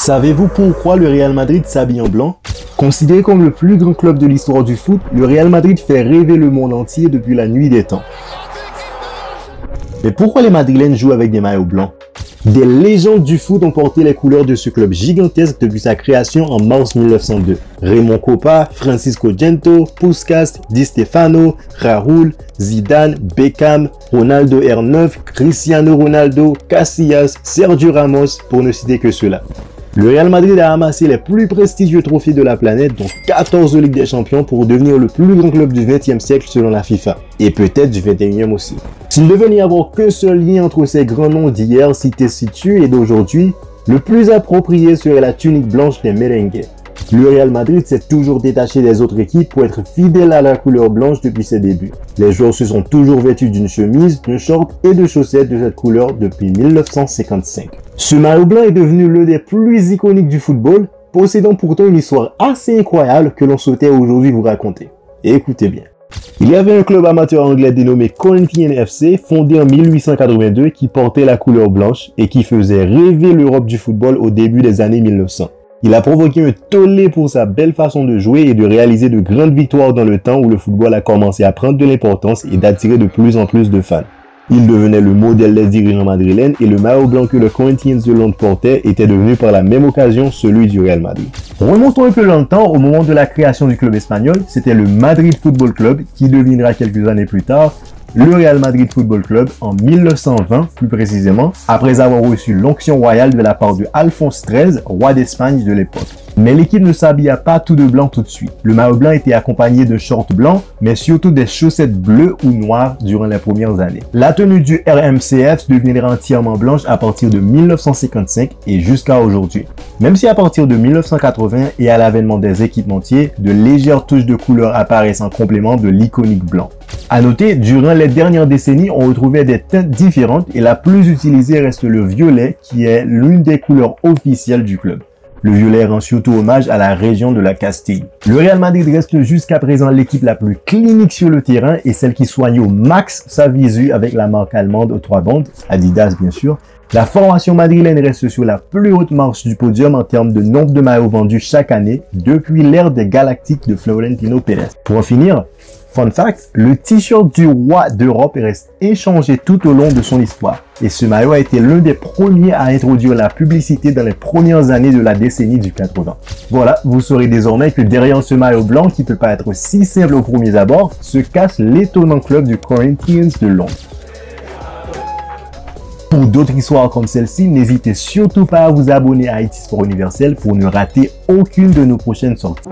Savez-vous pourquoi le Real Madrid s'habille en blanc? Considéré comme le plus grand club de l'histoire du foot, le Real Madrid fait rêver le monde entier depuis la nuit des temps. Mais pourquoi les Madrilènes jouent avec des maillots blancs? Des légendes du foot ont porté les couleurs de ce club gigantesque depuis sa création en mars 1902. Raymond Kopa, Francisco Gento, Puskás, Di Stefano, Raúl, Zidane, Beckham, Ronaldo R9, Cristiano Ronaldo, Casillas, Sergio Ramos, pour ne citer que ceux-là. Le Real Madrid a amassé les plus prestigieux trophées de la planète, dont 14 Ligues des Champions, pour devenir le plus grand club du XXe siècle selon la FIFA. Et peut-être du XXIe aussi. S'il ne devait n'y avoir qu'un seul lien entre ces grands noms d'hier cités ci-dessus et d'aujourd'hui, le plus approprié serait la tunique blanche des merengues. Le Real Madrid s'est toujours détaché des autres équipes pour être fidèle à la couleur blanche depuis ses débuts. Les joueurs se sont toujours vêtus d'une chemise, d'un short et de chaussettes de cette couleur depuis 1955. Ce maillot blanc est devenu l'un des plus iconiques du football, possédant pourtant une histoire assez incroyable que l'on souhaitait aujourd'hui vous raconter. Écoutez bien. Il y avait un club amateur anglais dénommé Corinthians FC, fondé en 1882, qui portait la couleur blanche et qui faisait rêver l'Europe du football au début des années 1900. Il a provoqué un tollé pour sa belle façon de jouer et de réaliser de grandes victoires dans le temps où le football a commencé à prendre de l'importance et d'attirer de plus en plus de fans. Il devenait le modèle des dirigeants madrilènes et le maillot blanc que le Corinthians de Londres portait était devenu par la même occasion celui du Real Madrid. Remontons un peu dans le temps, au moment de la création du club espagnol, c'était le Madrid Football Club qui deviendra quelques années plus tard le Real Madrid Football Club en 1920 plus précisément, après avoir reçu l'onction royale de la part de Alphonse XIII, roi d'Espagne de l'époque. Mais l'équipe ne s'habilla pas tout de blanc tout de suite. Le maillot blanc était accompagné de shorts blancs, mais surtout des chaussettes bleues ou noires durant les premières années. La tenue du RMCF deviendra entièrement blanche à partir de 1955 et jusqu'à aujourd'hui. Même si à partir de 1980 et à l'avènement des équipementiers, de légères touches de couleur apparaissent en complément de l'iconique blanc. À noter, durant les dernières décennies, on retrouvait des teintes différentes et la plus utilisée reste le violet qui est l'une des couleurs officielles du club. Le violet rend surtout hommage à la région de la Castille. Le Real Madrid reste jusqu'à présent l'équipe la plus clinique sur le terrain et celle qui soigne au max sa visu avec la marque allemande aux 3 bandes, Adidas bien sûr. La formation madrilène reste sur la plus haute marche du podium en termes de nombre de maillots vendus chaque année depuis l'ère des Galactiques de Florentino Pérez. Pour en finir, fun fact, le t-shirt du roi d'Europe reste inchangé tout au long de son histoire. Et ce maillot a été l'un des premiers à introduire la publicité dans les premières années de la décennie du 80. Voilà, vous saurez désormais que derrière ce maillot blanc qui peut pas être si simple au premier abord, se cache l'étonnant club du Corinthians de Londres. Pour d'autres histoires comme celle-ci, n'hésitez surtout pas à vous abonner à IT Sport Universel pour ne rater aucune de nos prochaines sorties.